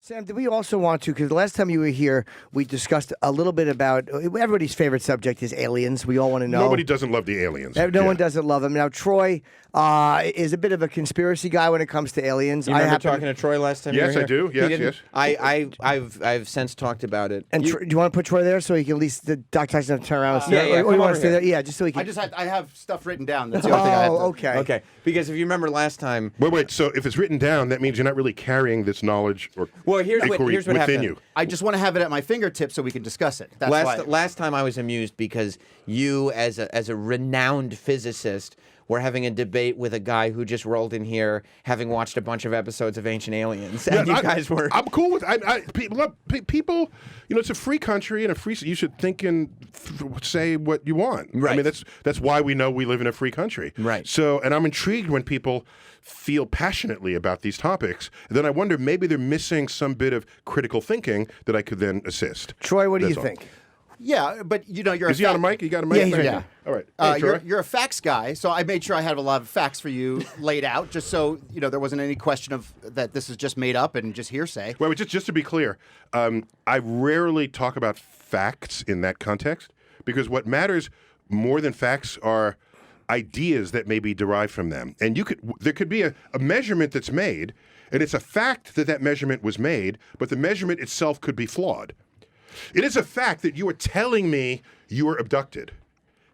Sam, did we also want to, because the last time you were here, we discussed a little bit about, everybody's favorite subject is aliens. We all want to know. Nobody doesn't love the aliens. No one doesn't love them. Now, Troy is a bit of a conspiracy guy when it comes to aliens. You remember talking to Troy last time? Yes, you were here? I do. Yes. I've since talked about it. And do you want to put Troy there so he can at least, Dr. Tyson have to turn around and say, yeah, or you want to stay here. there? Yeah, just so he can. I have stuff written down. That's the only thing I have to... okay. Okay, because if you remember last time... Wait. So if it's written down, that means you're not really carrying this knowledge or here's what within happened. you. I just want to have it at my fingertips so we can discuss it. That's why. Last time I was amused because you, as a renowned physicist, were having a debate with a guy who just rolled in here, having watched a bunch of episodes of Ancient Aliens, and you guys were. I'm cool with people. You know, it's a free country and a free. You should think and say what you want. Right. I mean, that's why we know we live in a free country. Right. So, and I'm intrigued when people feel passionately about these topics. Then I wonder maybe they're missing some bit of critical thinking that I could then assist. Troy, what do you That's all. think? Yeah, but you're. Is he on a mic? You got a mic? Yeah, he's right. Yeah. All right. Hey, Troy. You're a facts guy, so I made sure I had a lot of facts for you laid out, just so there wasn't any question of that this is just made up and just hearsay. Well, just to be clear, I rarely talk about facts in that context because what matters more than facts are ideas that may be derived from them. And there could be a measurement that's made, and it's a fact that measurement was made, but the measurement itself could be flawed. It is a fact that you are telling me you were abducted.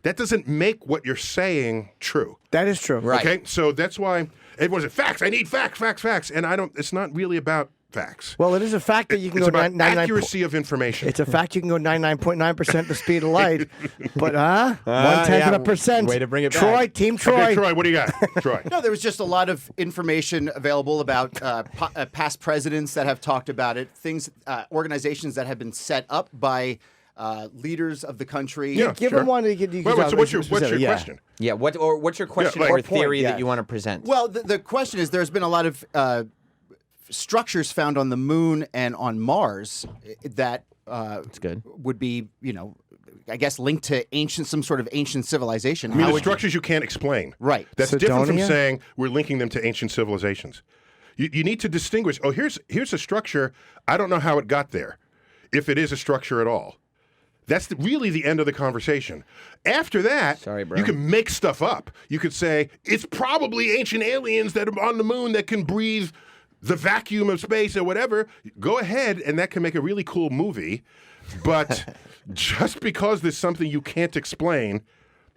That doesn't make what you're saying true. That is true. Right. Okay, so that's why everyone says facts. I need facts, and I don't. It's not really about facts. Well, it is a fact that you can It's go about 99. accuracy of information. It's a fact you can go 99.9% the speed of light, but 1/10 of a percent. Way to bring it back. Troy, Team Troy. Okay, Troy, what do you got? Troy. No, there was just a lot of information available about past presidents that have talked about it, things, organizations that have been set up by leaders of the country. Yeah, Give sure. him one. You can Wait, so what's your yeah. question? Yeah. What's your question like- or Or point, theory yeah. that you want to present? Well, the question is, there's been a lot of structures found on the moon and on Mars that That's good. would be, I guess linked to some sort of ancient civilization. I mean, How the would- structures you can't explain. Right. That's different from Cydonia? saying we're linking them to ancient civilizations. You need to distinguish. Oh, here's a structure. I don't know how it got there, if it is a structure at all. That's really the end of the conversation. After that, Sorry, bro. you can make stuff up. You could say, it's probably ancient aliens that are on the moon that can breathe the vacuum of space or whatever. Go ahead, and that can make a really cool movie. But just because there's something you can't explain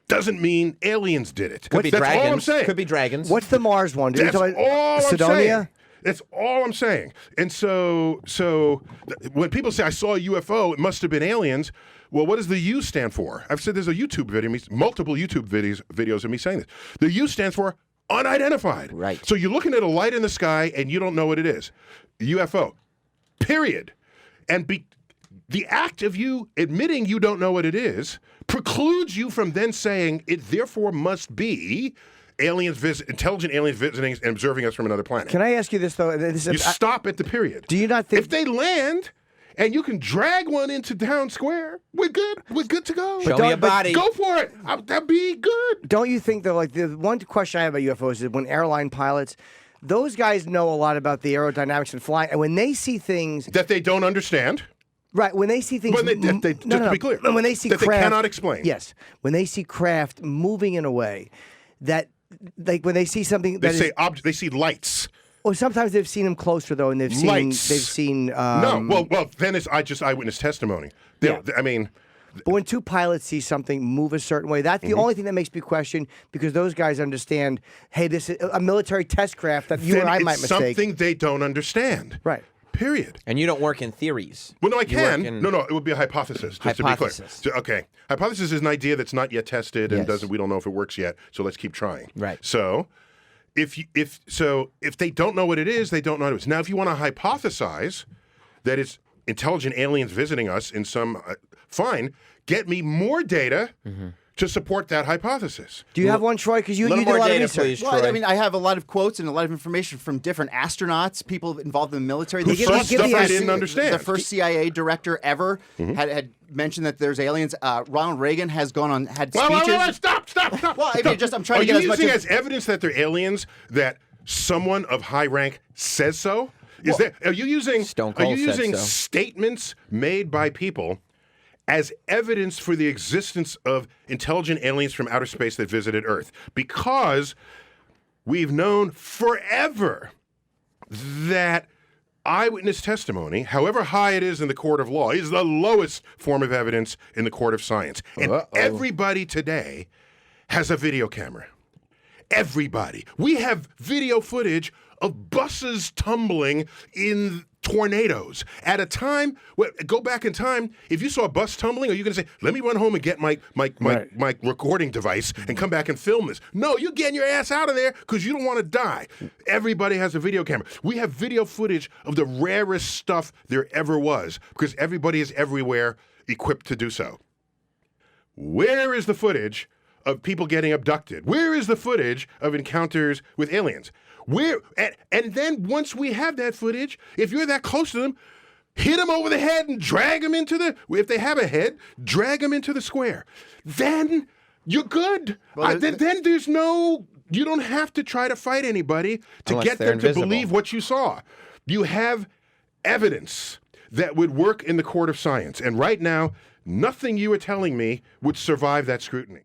doesn't mean aliens did it. Could be That's dragons. all I'm saying. Could be dragons. What's the Mars one? That's all I'm Cydonia? saying. That's all I'm saying. And so when people say I saw a UFO, it must have been aliens. Well, what does the U stand for? I've said there's a YouTube video, multiple YouTube videos of me saying this. The U stands for unidentified. Right. So you're looking at a light in the sky and you don't know what it is. UFO. Period. And the act of you admitting you don't know what it is precludes you from then saying it therefore must be intelligent aliens visiting and observing us from another planet. Can I ask you this, though? You stop at the period. Do you not think... If they land and you can drag one into town square, we're good. We're good to go. Show me a body. Go for it. That'd be good. Don't you think, though, like the one question I have about UFOs is when airline pilots, those guys know a lot about the aerodynamics and flying, and when they see things... That they don't understand. Right, when they see things... Just to be clear. When they see that craft... they cannot explain. Yes. When they see craft moving in a way that... Like when they see something They see lights. Or sometimes they've seen them closer though, and they've seen Lights. they've seen. No, well, then it's just eyewitness testimony. Yeah. I mean, but when two pilots see something move a certain way, that's the only thing that makes me question because those guys understand. Hey, this is a military test craft that you then or I it's might mistake. something they don't understand. Right. Period. And you don't work in theories. Well, no, I You can. work in- No, it would be a hypothesis. Just Hypothesis. to be clear. Okay, hypothesis is an idea that's not yet tested and Yes. we don't know if it works yet. So let's keep trying. Right. So, if they don't know what it is, they don't know what it is. Now, if you want to hypothesize that it's intelligent aliens visiting us in some, fine. Get me more data to support that hypothesis. Do you have one, Troy? Because you Little did a more lot of data, research. please. Well, Troy. I mean, I have a lot of quotes and a lot of information from different astronauts, people involved in the military. Who saw stuff I didn't The understand. first CIA director ever had mentioned that there's aliens. Ronald Reagan has had speeches. Wait, stop. Well, I mean, I'm trying Are to get you as much using as evidence that they're aliens that someone of high rank says so? Are you using Stone are you Cold said using so. statements made by people as evidence for the existence of intelligent aliens from outer space that visited Earth? Because we've known forever that eyewitness testimony, however high it is in the court of law, is the lowest form of evidence in the court of science. And everybody today has a video camera. Everybody. We have video footage of buses tumbling in tornadoes at a time. Go back in time. If you saw a bus tumbling, are you going to say, "Let me run home and get my recording device and come back and film this"? No, you're getting your ass out of there because you don't want to die. Everybody has a video camera. We have video footage of the rarest stuff there ever was because everybody is everywhere equipped to do so. Where is the footage of people getting abducted? Where is the footage of encounters with aliens? And then once we have that footage, if you're that close to them, hit them over the head and drag them into if they have a head, drag them into the square. Then you're good. Then there's no, you don't have to try to fight anybody to Unless get they're them to invisible. believe what you saw. You have evidence that would work in the court of science. And right now, nothing you are telling me would survive that scrutiny.